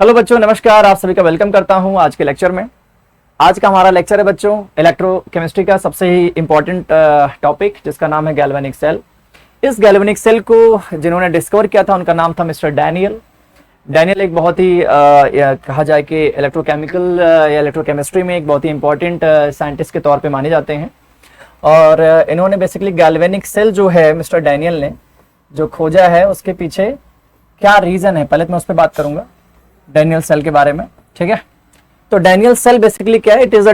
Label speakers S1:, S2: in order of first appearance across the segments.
S1: Hello बच्चों, नमस्कार। आप सभी का वेलकम करता हूं आज के लेक्चर में। आज का हमारा लेक्चर है बच्चों इलेक्ट्रोकेमिस्ट्री का सबसे ही इंपॉर्टेंट टॉपिक, जिसका नाम है गैल्वेनिक सेल। इस गैल्वेनिक सेल को जिन्होंने डिस्कवर किया था उनका नाम था मिस्टर डैनियल। डैनियल एक बहुत ही कहा जाए कि इलेक्ट्रोकेमिकल या इलेक्ट्रोकेमिस्ट्री में एक बहुत ही इंपॉर्टेंट साइंटिस्ट के तौर पे माने जाते हैं। और इन्होंने बेसिकली गैल्वेनिक सेल जो है मिस्टर डैनियल ने जो खोजा है, उसके पीछे क्या रीजन है, पहले तो मैं उस पर बात करूंगा डैनियल सेल के बारे में। ठीक है, तो डैनियल सेल बेसिकली क्या है, it is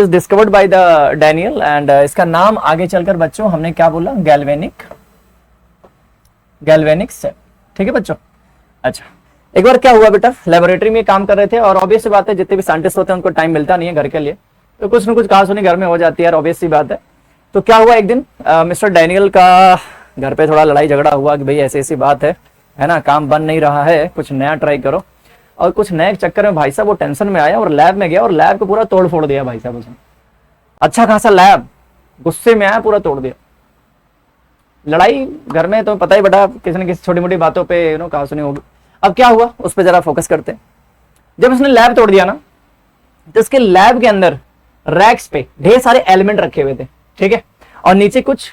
S1: discovered by the Daniel and इसका नाम आगे चलकर बच्चों हमने क्या बोला, गैल्वेनिक सेल। ठीक है बच्चों। अच्छा, एक बार क्या हुआ बेटा, लेबोरेटरी में काम कर रहे थे और ऑब्वियस सी बात है जितने भी साइंटिस्ट होते हैं उनको टाइम मिलता नहीं है घर के लिए, तो कुछ ना कुछ कहा सुनी घर में हो जाती है, ऑब्वियस सी बात है। तो क्या हुआ, एक दिन मिस्टर डैनियल का घर पे थोड़ा लड़ाई झगड़ा हुआ कि भाई ऐसी ऐसी बात है ना, काम बन नहीं रहा है, कुछ नया ट्राई करो। और कुछ नए चक्कर में भाई साहब वो टेंशन में आया और लैब में गया और लैब को पूरा तोड़ फोड़ दिया भाई साहब उसने। अच्छा खासा लैब, गुस्से में आया, पूरा तोड़ दिया। लड़ाई घर में तो पता ही बेटा, किसी न किसी छोटी मोटी बातों पे कहा सुनी होगी। अब क्या हुआ उस पर जरा फोकस करते हैं। जब उसने लैब तोड़ दिया ना, तो उसके लैब के अंदर रैक्स पे ढेर सारे एलिमेंट रखे हुए थे। ठीक है, और नीचे कुछ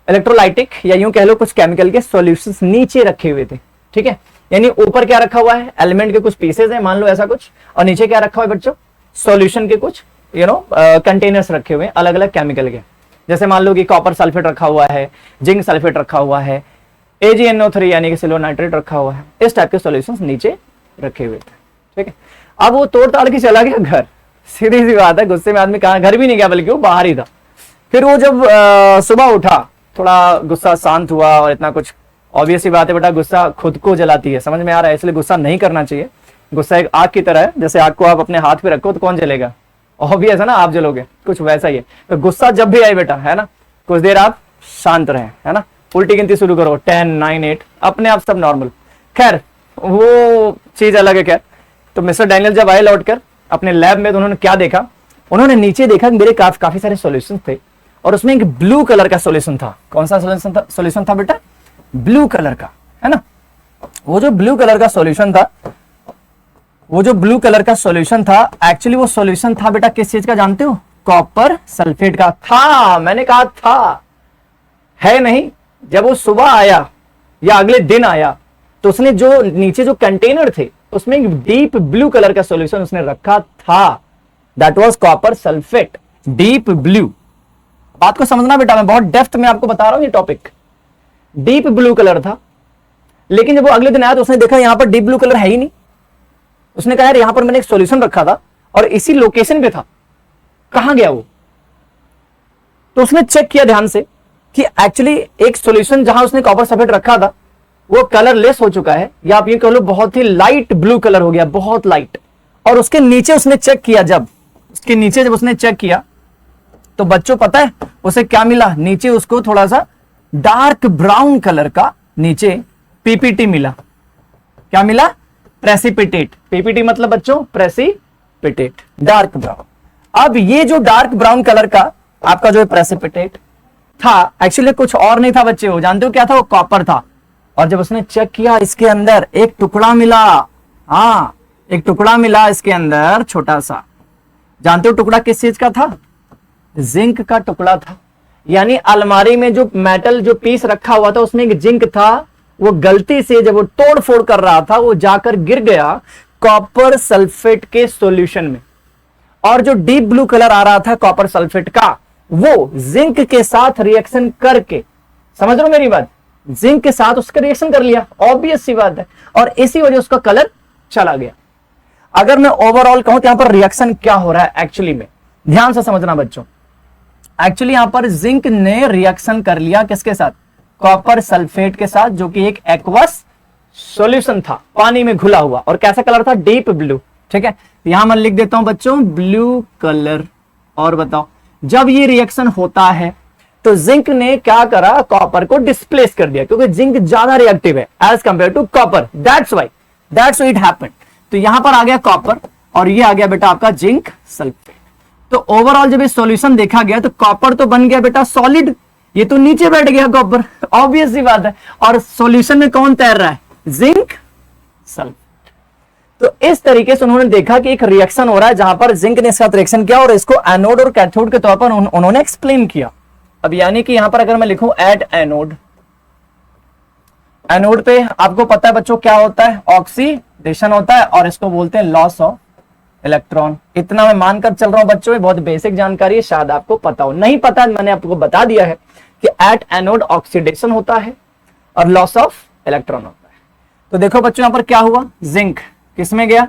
S1: इलेक्ट्रोलाइटिक या यूं कह लो कुछ केमिकल के सॉल्यूशंस नीचे रखे हुए थे। ठीक है, यानी ऊपर क्या रखा हुआ है, एलिमेंट के कुछ पीसेस हैं, मान लो ऐसा कुछ, और नीचे क्या रखा हुआ है बच्चों, सॉल्यूशन के कुछ कंटेनर्स रखे हुए हैं अलग अलग केमिकल के। जैसे मान लो कि कॉपर सल्फेट रखा हुआ है, जिंक सल्फेट रखा हुआ है, AgNO3 यानी कि सिल्वर नाइट्रेट रखा हुआ है, इस टाइप के सॉल्यूशंस नीचे रखे हुए थे। ठीक है, अब वो तोड़ ताड़ के चला गया घर। सीधी सी बात है, गुस्से में आदमी कहाँ, घर भी नहीं गया बल्कि वो बाहर ही था। फिर वो जब सुबह उठा, थोड़ा गुस्सा शांत हुआ और इतना कुछ, ऑब्वियस ही बात है बेटा, गुस्सा खुद को जलाती है, समझ में आ रहा है, इसलिए गुस्सा नहीं करना चाहिए। गुस्सा एक आग की तरह है, जैसे आग को आप अपने हाथ पे रखो तो कौन जलेगा, ऑब्वियस है ना, आप जलोगे, कुछ वैसा ही है। तो गुस्सा जब भी आए बेटा, है ना, कुछ देर आप शांत रहें, है ना, उल्टी गिनती शुरू करो, 10 9 8, अपने आप सब नॉर्मल। खैर वो चीज अलग है। खैर, तो मिस्टर डैनियल जब आए लौटकर अपने लैब में, तो उन्होंने क्या देखा, उन्होंने नीचे देखा कि मेरे काफी सारे सॉल्यूशन थे और उसमें एक ब्लू कलर का सॉल्यूशन था। कौन सा सॉल्यूशन था बेटा, ब्लू कलर का, है ना। वो जो ब्लू कलर का सॉल्यूशन था, एक्चुअली वो सॉल्यूशन था बेटा किस चीज का जानते हो, कॉपर सल्फेट का था। मैंने कहा था, है नहीं। जब वो सुबह आया या अगले दिन आया, तो उसने जो नीचे जो कंटेनर थे उसमें एक डीप ब्लू कलर का सॉल्यूशन उसने रखा था, that was copper sulphate, deep blue. बात को समझना बेटा, मैं बहुत डेप्थ में आपको बता रहा हूं ये टॉपिक। डीप ब्लू कलर था, लेकिन जब वो अगले दिन आया तो उसने देखा यहां पर डीप ब्लू कलर है ही नहीं। उसने कहा यार यहां पर मैंने एक सॉल्यूशन रखा था और इसी लोकेशन पे था, कहां गया वो। तो उसने चेक किया ध्यान से कि एक्चुअली एक सॉल्यूशन जहां उसने कॉपर सल्फेट रखा था वो कलरलेस हो चुका है, या आप ये कह लो बहुत ही लाइट ब्लू कलर हो गया, बहुत लाइट। और उसके नीचे उसने चेक किया, जब उसने चेक किया तो बच्चों पता है उसे क्या मिला, नीचे उसको थोड़ा सा डार्क ब्राउन कलर का नीचे पीपीटी मिला। क्या मिला, प्रेसिपिटेट। पीपीटी मतलब बच्चों प्रेसिपिटेट, डार्क ब्राउन। अब ये जो डार्क ब्राउन कलर का आपका जो प्रेसिपिटेट था, एक्चुअली कुछ और नहीं था बच्चे, वो जानते हो क्या था, वो कॉपर था। और जब उसने चेक किया, इसके अंदर एक टुकड़ा मिला। हाँ, एक टुकड़ा मिला इसके अंदर, छोटा सा। जानते हो टुकड़ा किस चीज का था, जिंक का टुकड़ा था। यानी अलमारी में जो मेटल जो पीस रखा हुआ था उसमें एक जिंक था, वो गलती से जब वो तोड़ फोड़ कर रहा था वो जाकर गिर गया कॉपर सल्फेट के सॉल्यूशन में। और जो डीप ब्लू कलर आ रहा था कॉपर सल्फेट का, वो जिंक के साथ रिएक्शन करके, समझ रहे हो मेरी बात, जिंक के साथ उसका रिएक्शन कर लिया, ऑब्वियस सी बात है, और इसी वजह उसका कलर चला गया। अगर मैं ओवरऑल कहूं तो यहां पर रिएक्शन क्या हो रहा है एक्चुअली में, ध्यान से समझना बच्चों। एक्चुअली यहां पर जिंक ने रिएक्शन कर लिया किसके साथ, कॉपर सल्फेट के साथ, जो कि एक एक्वस सॉल्यूशन था, पानी में घुला हुआ, और कैसा कलर था, डीप ब्लू। ठीक है, यहां मैं लिख देता हूं बच्चों ब्लू कलर। और बताओ, जब ये रिएक्शन होता है तो जिंक ने क्या करा, कॉपर को डिस्प्लेस कर दिया, क्योंकि जिंक ज्यादा रिएक्टिव है as compare to copper, that's why it happened. तो यहां पर आ गया कॉपर और ये आ गया बेटा आपका जिंक सल्फेट। तो ओवरऑल जब ये सॉल्यूशन देखा गया तो कॉपर तो बन गया बेटा सॉलिड, ये तो नीचे बैठ गया कॉपर, ऑब्वियस सी बात है। और सॉल्यूशन में कौन तैर रहा है, जिंक सल्फेट। तो इस तरीके से उन्होंने देखा कि एक रिएक्शन हो रहा है जहां पर जिंक ने इसके साथ रिएक्शन किया और इसको एनोड और कैथोड के तौर पर उन्होंने एक्सप्लेन किया। अब यानी कि यहां पर अगर मैं लिखूं एट एनोड, एनोड पे आपको पता है बच्चों क्या होता है, ऑक्सीडेशन होता है और इसको बोलते हैं लॉस ऑफ इलेक्ट्रॉन। इतना मैं मानकर चल रहा हूं बच्चों, ये बहुत बेसिक जानकारी है, शायद आपको पता हो, नहीं पता मैंने आपको बता दिया है कि एट एनोड ऑक्सीडेशन होता है और लॉस ऑफ इलेक्ट्रॉन होता है। तो देखो बच्चों यहां पर क्या हुआ, जिंक किसमें गया,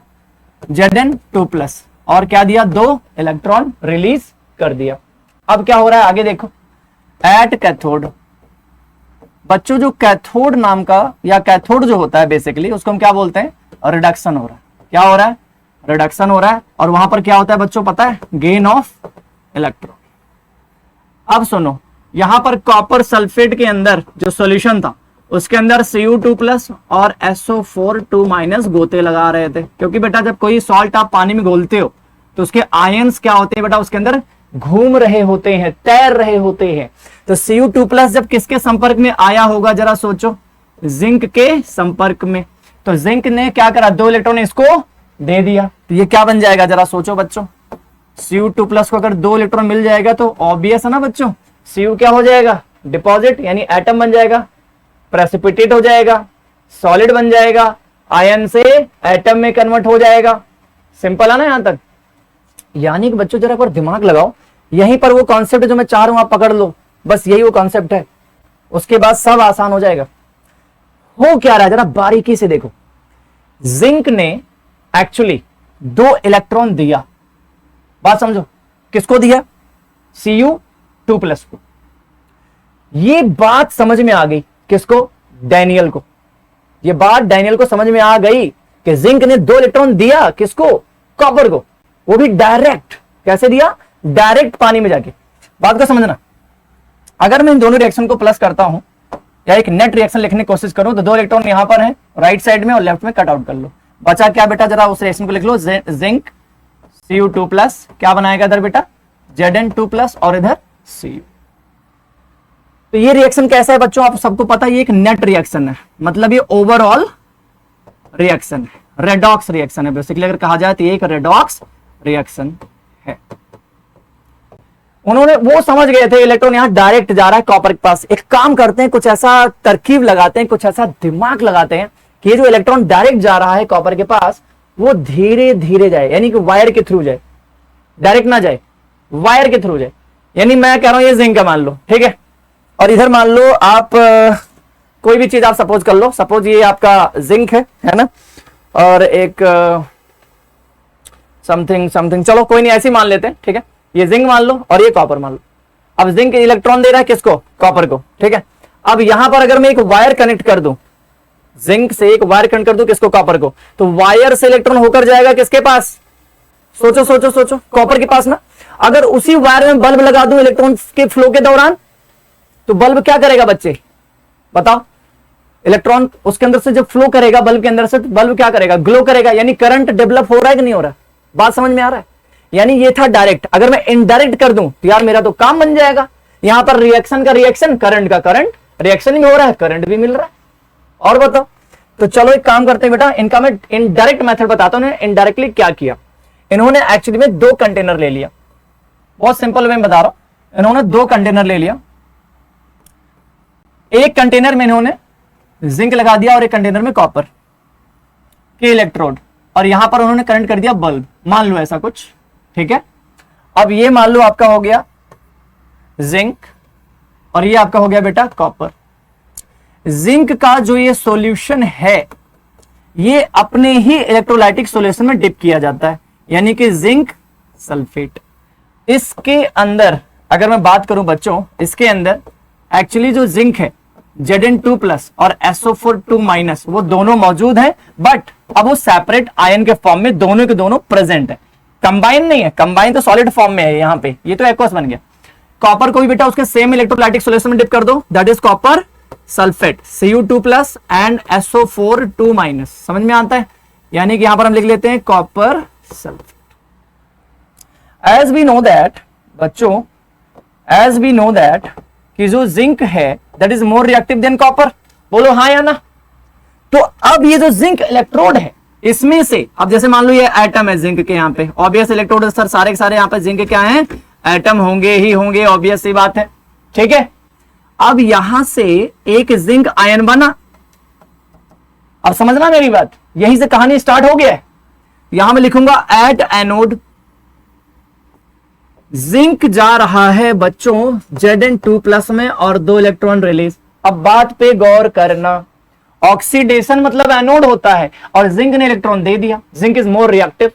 S1: Zn2+ और क्या दिया, 2 इलेक्ट्रॉन रिलीज कर दिया। अब क्या हो रहा है आगे देखो, एट कैथोड, बच्चों जो कैथोड नाम का या कैथोड जो होता है बेसिकली उसको हम क्या बोलते हैं, रिडक्शन हो रहा है। क्या हो रहा है, रिडक्शन हो रहा है और वहां पर क्या होता है बच्चों पता है, गेन ऑफ इलेक्ट्रॉन। अब सुनो, यहां पर कॉपर सल्फेट के अंदर जो सॉल्यूशन था उसके अंदर Cu2+ और SO4 गोते लगा रहे थे, क्योंकि बेटा जब कोई सॉल्ट आप पानी में घोलते हो तो उसके आयंस क्या होते हैं बेटा, उसके अंदर घूम रहे होते हैं, तैर रहे होते हैं। तो Cu2+ जब किसके संपर्क में आया होगा जरा सोचो, जिंक के संपर्क में। तो जिंक ने क्या करा, 2 इलेक्ट्रॉन इसको दे दिया, तो ये क्या बन जाएगा जरा सोचो बच्चों, Cu2+ को अगर 2 इलेक्ट्रॉन मिल जाएगा तो ऑब्वियस है ना बच्चों, Cu क्या हो जाएगा, डिपॉजिट यानी एटम बन जाएगा, प्रेसिपिटेट हो जाएगा, सॉलिड बन जाएगा, आयन से एटम में कन्वर्ट हो जाएगा। सिंपल है ना यहां तक। यानी कि बच्चों जरा पर दिमाग लगाओ, यहीं पर वो कॉन्सेप्ट जो मैं चाह रहा हूं आप पकड़ लो, बस यही वो कॉन्सेप्ट है, उसके बाद सब आसान हो जाएगा। हो क्या रहा है जरा बारीकी से देखो, जिंक ने एक्चुअली 2 इलेक्ट्रॉन दिया, बात समझो, किसको दिया, Cu2+ को। ये बात समझ में आ गई किसको, डैनियल को। ये बात डैनियल को समझ में आ गई कि जिंक ने 2 इलेक्ट्रॉन दिया किसको, कॉपर को, वो भी डायरेक्ट। कैसे दिया, डायरेक्ट पानी में जाके। बात को समझना, अगर मैं इन दोनों रिएक्शन को प्लस करता हूं या एक नेट रिएक्शन लिखने की कोशिश करूं तो 2 इलेक्ट्रॉन यहां पर है राइट साइड में और लेफ्ट में कट आउट कर लो, बचा क्या बेटा, जरा उस रिएक्शन को लिख लो, जिंक Cu2+, क्या बनाएगा इधर बेटा, Zn2+ और इधर Cu। तो ये रिएक्शन कैसा है बच्चों, आप सबको पता है, ये एक नेट रिएक्शन है, मतलब ये ओवरऑल रिएक्शन है, रेडॉक्स रिएक्शन है बेसिकली। अगर कहा जाए तो ये एक रेडॉक्स रिएक्शन है। उन्होंने वो समझ गए थे इलेक्ट्रॉन यहां डायरेक्ट जा रहा है कॉपर के पास, एक काम करते हैं, कुछ ऐसा तरकीब लगाते हैं, कुछ ऐसा दिमाग लगाते हैं कि ये जो इलेक्ट्रॉन डायरेक्ट जा रहा है कॉपर के पास वो धीरे धीरे जाए, यानी कि वायर के थ्रू जाए, डायरेक्ट ना जाए, वायर के थ्रू जाए। यानी मैं कह रहा हूं ये जिंक है मान लो, ठीक है, और इधर मान लो आप कोई भी चीज आप सपोज कर लो, सपोज ये आपका जिंक है ना, और एक समथिंग समथिंग, चलो कोई नहीं ऐसे मान लेते हैं, ठीक है, ये जिंक मान लो और ये कॉपर मान लो। अब जिंक इलेक्ट्रॉन दे रहा है किसको, कॉपर को, ठीक है। अब यहां पर अगर मैं एक वायर कनेक्ट कर दूं, जिंक से एक वायर कनेक्ट कर दूं किसको, कॉपर को, तो वायर से इलेक्ट्रॉन होकर जाएगा किसके पास, सोचो सोचो सोचो, कॉपर के पास ना। अगर उसी वायर में बल्ब लगा दूं इलेक्ट्रॉन के फ्लो के दौरान, तो बल्ब क्या करेगा बच्चे बताओ, इलेक्ट्रॉन उसके अंदर से जब फ्लो करेगा बल्ब के अंदर से, तो बल्ब क्या करेगा, ग्लो करेगा, यानी करंट डेवलप हो रहा है कि नहीं हो रहा है, बात समझ में आ रहा है। यानी ये था डायरेक्ट, अगर मैं इनडायरेक्ट कर दूं तो यार मेरा तो काम बन जाएगा, यहां पर रिएक्शन का रिएक्शन, करंट का करंट, रिएक्शन भी हो रहा है, करंट भी मिल रहा है। और बताओ, तो चलो एक काम करते हैं बेटा, इनका मैं इनडायरेक्ट मेथड बताता हूं, इनडायरेक्टली क्या किया। इन्होंने एक्चुअली में 2 कंटेनर ले लिया, बहुत सिंपल वे में बता रहा हूं, इन्होंने 2 कंटेनर ले लिया, एक कंटेनर में इन्होंने जिंक लगा दिया और एक कंटेनर में कॉपर के इलेक्ट्रोड, और यहां पर उन्होंने करंट कर दिया बल्ब, मान लो ऐसा कुछ, ठीक है। अब ये मान लो आपका हो गया जिंक और ये आपका हो गया बेटा कॉपर। जिंक का जो ये सॉल्यूशन है ये अपने ही इलेक्ट्रोलाइटिक सॉल्यूशन में डिप किया जाता है, यानी कि जिंक सल्फेट। इसके अंदर अगर मैं बात करूं बच्चों, इसके अंदर एक्चुअली जो जिंक है Zn2+ और SO4 वो दोनों मौजूद हैं, बट अब वो सेपरेट आयन के फॉर्म में दोनों के दोनों प्रेजेंट है, कंबाइन नहीं है, कंबाइन तो सॉलिड फॉर्म में है यहाँ पे, ये तो एक्वस बन गया। कॉपर को भी बेटा उसके सेम इलेक्ट्रोलाइटिक सॉल्यूशन में डिप कर दो, that is copper sulphate Cu2+ and SO4 समझ में आता है, यानी कि यहां पर हम लिख लेते हैं copper sulphate. As we know that बच्चों, एज वी नो दैट कि जो जिंक है that is more reactive than copper, बोलो हाँ या ना। तो अब ये जो जिंक इलेक्ट्रोड है इसमें से अब जैसे मान लो ये एटम है जिंक के, यहाँ पे ऑब्वियस इलेक्ट्रोड सर सारे के सारे यहाँ पे जिंक के क्या है, एटम होंगे ही होंगे, ऑब्वियस सी बात है, ठीक है। अब यहां से एक जिंक आयन बना, अब समझना मेरी बात, यहीं से कहानी स्टार्ट हो गया है। यहां मैं लिखूंगा एट एनोड जिंक जा रहा है बच्चों Zn2+ में और 2 इलेक्ट्रॉन रिलीज। अब बात पे गौर करना, ऑक्सीडेशन मतलब एनोड होता है और जिंक ने इलेक्ट्रॉन दे दिया, जिंक इज मोर रिएक्टिव।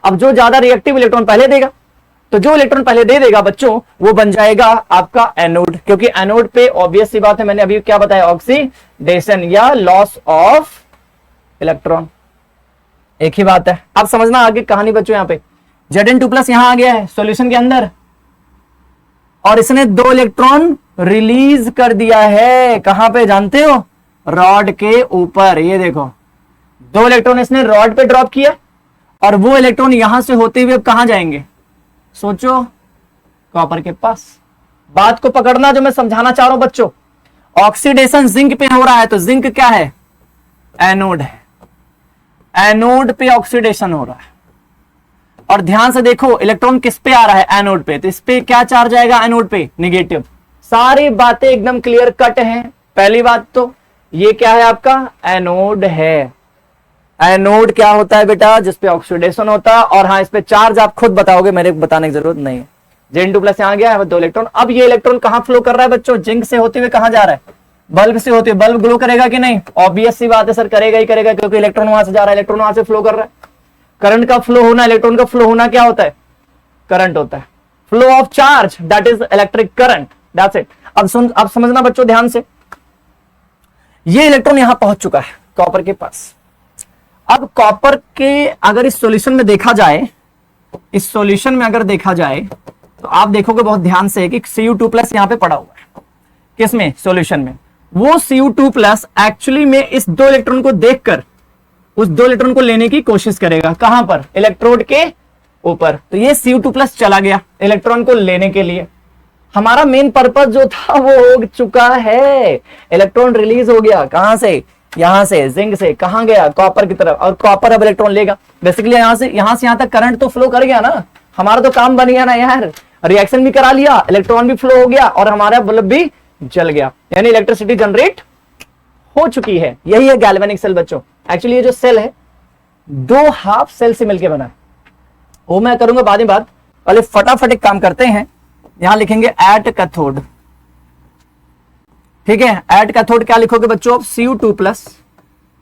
S1: अब जो ज्यादा रिएक्टिव इलेक्ट्रॉन पहले देगा, तो जो इलेक्ट्रॉन पहले दे देगा बच्चों वो बन जाएगा आपका एनोड, क्योंकि एनोड पे ऑब्वियस सी बात है, मैंने अभी क्या बताया, ऑक्सीडेशन या लॉस ऑफ इलेक्ट्रॉन, एक ही बात है। अब समझना आगे कहानी बच्चों, यहां पे Zn2+ यहां आ गया है सॉल्यूशन के अंदर और इसने 2 इलेक्ट्रॉन रिलीज कर दिया है, कहां पे जानते हो, रॉड के ऊपर। ये देखो 2 इलेक्ट्रॉन इसने रॉड पे ड्रॉप किया और वो इलेक्ट्रॉन यहां से होते हुए अब कहां जाएंगे, सोचो, कॉपर के पास। बात को पकड़ना जो मैं समझाना चाह रहा हूं बच्चों, ऑक्सीडेशन जिंक पे हो रहा है तो जिंक क्या है, एनोड है, एनोड पे ऑक्सीडेशन हो रहा है। और ध्यान से देखो इलेक्ट्रॉन किस पे आ रहा है, एनोड पे, तो इस पे क्या चार्ज आएगा, एनोड पे निगेटिव। सारी बातें एकदम क्लियर कट हैं। पहली बात तो ये क्या है आपका, एनोड है। एनोड क्या होता है बेटा, जिसपे ऑक्सीडेशन होता है, और हाँ इस पे चार्ज आप खुद बताओगे, मेरे को बताने की जरूरत नहीं है। Zn2+ यहां गया है 2 इलेक्ट्रॉन। अब ये इलेक्ट्रॉन कहां फ्लो कर रहा है बच्चों, जिंक से होते हुए कहां जा रहा है, बल्ब से होते हुए। बल्ब ग्लो करेगा कि नहीं, ऑब्वियस सी बात है सर, करेगा ही करेगा, क्योंकि इलेक्ट्रॉन वहां से जा रहा है, इलेक्ट्रॉन वहां से फ्लो कर रहा है। करंट का फ्लो होना, इलेक्ट्रॉन का फ्लो होना क्या होता है, करंट होता है। Flow of charge that is electric current, that's it. अब समझना बच्चों ध्यान से, ये इलेक्ट्रॉन यहां पहुंच चुका है कॉपर के पास। अब कॉपर के अगर इस सॉल्यूशन में देखा जाए, इस सॉल्यूशन में अगर देखा जाए तो आप देखोगे बहुत ध्यान से कि Cu2+ यहां पे पड़ा हुआ है, किसमें, सॉल्यूशन में। वो Cu2+ एक्चुअली में इस 2 इलेक्ट्रॉन को देखकर उस 2 इलेक्ट्रॉन को लेने की कोशिश करेगा, कहां पर, इलेक्ट्रोड के ऊपर। तो ये Cu2+ चला गया इलेक्ट्रॉन को लेने के लिए। हमारा मेन पर्पस जो था वो हो चुका है, इलेक्ट्रॉन रिलीज हो गया, कहां से, यहां से, जिंक से, कहां गया, कॉपर की तरफ, और कॉपर अब इलेक्ट्रॉन लेगा। बेसिकली यहां से यहां तक करंट तो फ्लो कर गया ना, हमारा तो काम बन गया ना यार, रिएक्शन भी करा लिया, इलेक्ट्रॉन भी फ्लो हो गया और हमारा बल्ब भी जल गया, यानी इलेक्ट्रिसिटी जनरेट हो चुकी है। यही है गैल्वेनिक सेल बच्चों। एक्चुअली ये जो सेल है 2 हाफ सेल से मिलकर बना है, वो मैं करूंगा बाद में बात। पहले फटाफट एक काम करते हैं, यहां लिखेंगे एट कैथोड, ठीक है। एट कैथोड क्या लिखोगे बच्चों, Cu2+,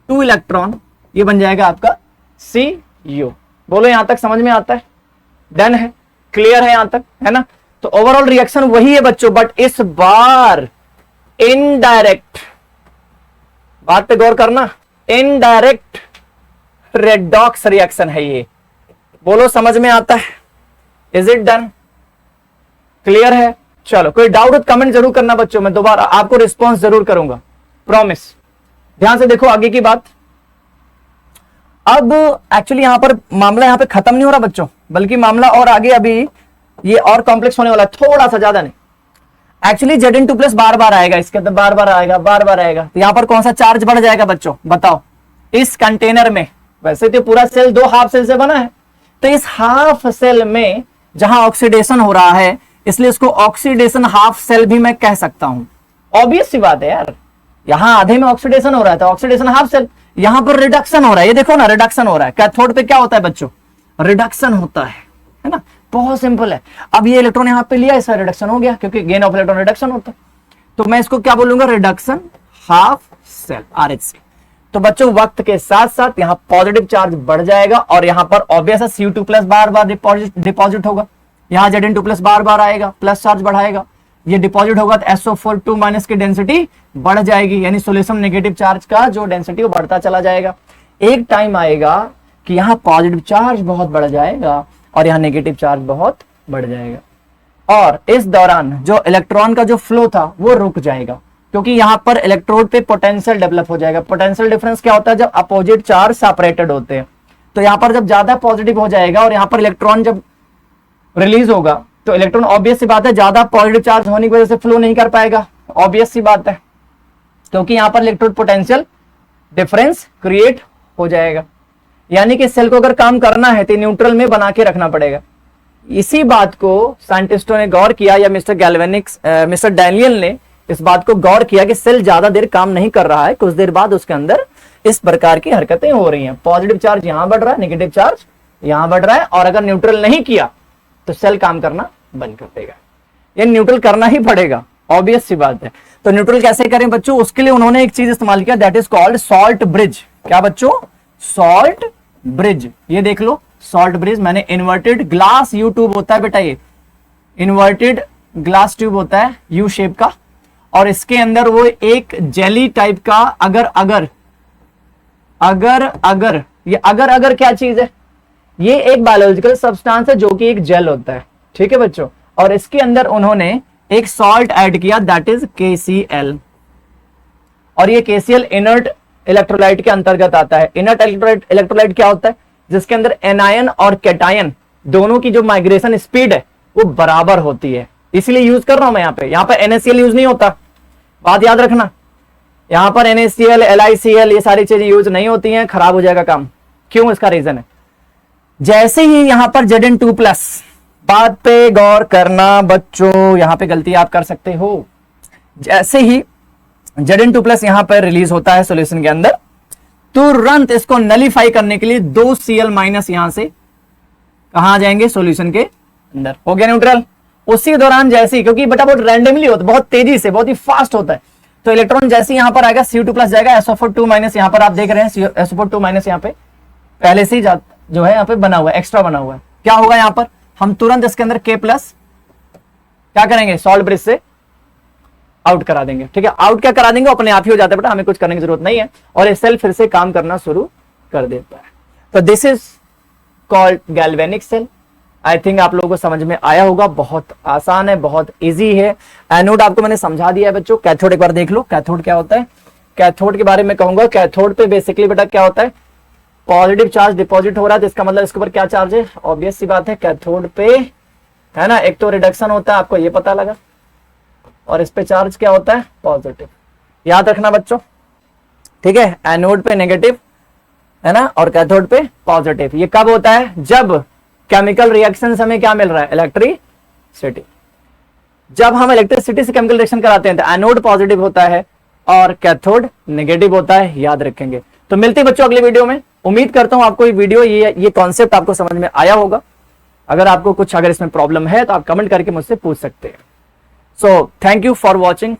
S1: 2 इलेक्ट्रॉन, ये बन जाएगा आपका Cu। बोलो यहां तक समझ में आता है, डन है, क्लियर है यहां तक, है ना। तो ओवरऑल रिएक्शन वही है बच्चों, बट इस बार इनडायरेक्ट, बात पे गौर करना, इनडायरेक्ट रेडॉक्स रिएक्शन है ये। बोलो समझ में आता है, इज इट डन, क्लियर है। चलो कोई डाउट हो कमेंट जरूर करना बच्चों, मैं दोबारा आपको रिस्पॉन्स जरूर करूंगा, प्रॉमिस। ध्यान से देखो आगे की बात। अब एक्चुअली यहां पर मामला यहां पे खत्म नहीं हो रहा बच्चों, बल्कि मामला और आगे अभी ये और कॉम्प्लेक्स होने वाला है, थोड़ा सा, ज्यादा नहीं। एक्चुअली Zn2+ बार बार आएगा, इसके अंदर बार बार आएगा, बार बार आएगा, तो यहां पर कौन सा चार्ज बढ़ जाएगा बच्चों, बताओ। इस कंटेनर में, वैसे तो पूरा सेल 2 हाफ सेल से बना है, तो इस हाफ सेल में जहां ऑक्सीडेशन हो रहा है, इसलिए इसको ऑक्सीडेशन हाफ सेल भी मैं कह सकता हूं। ऑब्वियस सी बात है यार, यहां आधे में ऑक्सीडेशन हो रहा है तो ऑक्सीडेशन हाफ सेल, यहां पर रिडक्शन हो रहा है, ये देखो ना, रिडक्शन हो रहा है। कैथोड पे क्या होता है बच्चों, रिडक्शन होता है ना, बहुत सिंपल है। अब ये इलेक्ट्रॉन यहां पे लिया, इसका रिडक्शन हो गया, क्योंकि गेन ऑफ इलेक्ट्रॉन रिडक्शन होता है, तो मैं इसको क्या बोलूंगा, रिडक्शन हाफ सेल, RHC। तो बच्चों वक्त के साथ साथ यहां पॉजिटिव चार्ज बढ़ जाएगा और यहां पर ऑब्वियस है Cu2+ बार बार डिपॉजिट होगा, यहां Zn2+ बार बार आएगा, प्लस चार्ज बढ़ाएगा, ये डिपॉजिट होगा तो SO4 की डेंसिटी बढ़ जाएगी, यानी सोल्यूशन नेगेटिव चार्ज का जो डेंसिटी वो बढ़ता चला जाएगा। एक टाइम आएगा कि यहां पॉजिटिव चार्ज बहुत बढ़ जाएगा और यहां नेगेटिव चार्ज बहुत बढ़ जाएगा, और इस दौरान जो इलेक्ट्रॉन का जो फ्लो था वो रुक जाएगा, क्योंकि यहां पर इलेक्ट्रोड पे पोटेंशियल डेवलप हो जाएगा। पोटेंशियल डिफरेंस क्या होता है, जब अपोजिट चार्ज सेपरेटेड होते हैं, तो यहां पर जब ज्यादा पॉजिटिव हो जाएगा और यहां पर इलेक्ट्रॉन जब रिलीज होगा, तो इलेक्ट्रॉन ऑब्वियस सी बात है ज्यादा पॉजिटिव चार्ज होने की वजह से फ्लो नहीं कर पाएगा, ऑब्वियस सी बात है, क्योंकि यहां पर इलेक्ट्रोड पोटेंशियल डिफरेंस क्रिएट हो जाएगा। यानी कि सेल को अगर काम करना है तो न्यूट्रल में बना के रखना पड़ेगा। इसी बात को साइंटिस्टों ने गौर किया, या मिस्टर डैनियल ने इस बात को गौर किया कि सेल ज्यादा देर काम नहीं कर रहा है, कुछ देर बाद उसके अंदर इस प्रकार की हरकतें हो रही हैं। पॉजिटिव चार्ज यहां बढ़ रहा है, नेगेटिव चार्ज यहां बढ़ रहा है, और अगर न्यूट्रल नहीं किया तो सेल काम करना बंद कर देगा। ये न्यूट्रल करना ही पड़ेगा, ऑब्वियस सी बात है। तो न्यूट्रल कैसे करें बच्चों? उसके लिए उन्होंने एक चीज इस्तेमाल किया, that is called salt bridge. क्या बच्चों? Salt bridge. ये देख लो सॉल्ट ब्रिज। मैंने इन्वर्टेड ग्लास यू ट्यूब होता है बेटा, ये इन्वर्टेड ग्लास ट्यूब होता है यू शेप का, और इसके अंदर वो एक जेली टाइप का अगर क्या चीज है? ये एक बायोलॉजिकल सब्सटेंस है जो कि एक जेल होता है, ठीक है बच्चों। और इसके अंदर उन्होंने एक सॉल्ट ऐड किया, दैट इज KCl। और ये KCl इनर्ट इलेक्ट्रोलाइट के अंतर्गत आता है। इनर्ट इलेक्ट्रोलाइट क्या होता है? जिसके अंदर एनायन और कैटायन दोनों की जो माइग्रेशन स्पीड है वो बराबर होती है, इसलिए यूज कर रहा हूं मैं यहाँ पे NaCl यूज नहीं होता, बात याद रखना। यहां पर NaCl, LiCl ये सारी चीजें यूज नहीं होती हैं, खराब हो जाएगा काम। क्यों? इसका रीजन है, जैसे ही यहां पर Zn2+, बात पे गौर करना बच्चों, यहां पे गलती आप कर सकते हो। जैसे ही Zn2+ यहां पर रिलीज होता है सॉल्यूशन के अंदर, तुरंत इसको नलीफाई करने के लिए 2 Cl- यहां से कहां जाएंगे? सॉल्यूशन के अंदर। हो गया न्यूट्रल। उसी दौरान जैसे ही, क्योंकि बेटा बहुत रैंडमली होता है, बहुत तेजी से, बहुत ही फास्ट होता है, तो इलेक्ट्रॉन जैसे ही यहां पर आएगा Cu2+ जाएगा, SO4 यहां पर आप देख रहे हैं SO4 यहां पे पहले से ही जो है यहां पे बना हुआ है, एक्स्ट्रा बना हुआ है। क्या होगा यहां पर? हम तुरंत इसके अंदर K+ क्या करेंगे? सॉल्ट ब्रिज से आउट करा देंगे, ठीक है। आउट क्या करा देंगे? अपने आप ही हो जाता है बेटा, हमें कुछ करने की जरूरत नहीं है, और ये सेल फिर से काम करना शुरू कर देता है। तो this is called galvanic cell. I think आप लोगों को समझ में आया होगा, बहुत आसान है, बहुत इजी है। एनोड आपको मैंने समझा दिया है बच्चों। कैथोड एक बार देख लो, कैथोड क्या होता है। कैथोड के बारे में कहूंगा, कैथोड पे बेसिकली बेटा क्या होता है? पॉजिटिव चार्ज डिपॉजिट हो रहा है, तो इसका मतलब इसके ऊपर क्या चार्ज है? ऑब्वियस सी बात है, कैथोड पे है ना, एक तो रिडक्शन होता है, आपको ये पता लगा, और इस पे चार्ज क्या होता है? पॉजिटिव। याद रखना बच्चों, ठीक है। एनोड पे नेगेटिव है ना, और कैथोड पे पॉजिटिव। ये कब होता है? जब केमिकल रिएक्शन से हमें क्या मिल रहा है? इलेक्ट्रिसिटी। जब हम इलेक्ट्रिसिटी से केमिकल रिएक्शन कराते हैं तो एनोड पॉजिटिव होता है और कैथोड नेगेटिव होता है, याद रखेंगे। तो मिलते हैं बच्चों अगले वीडियो में। उम्मीद करता हूं आपको ये वीडियो, ये कॉन्सेप्ट आपको समझ में आया होगा। अगर आपको कुछ अगर इसमें प्रॉब्लम है तो आप कमेंट करके मुझसे पूछ सकते हैं। So thank you for watching.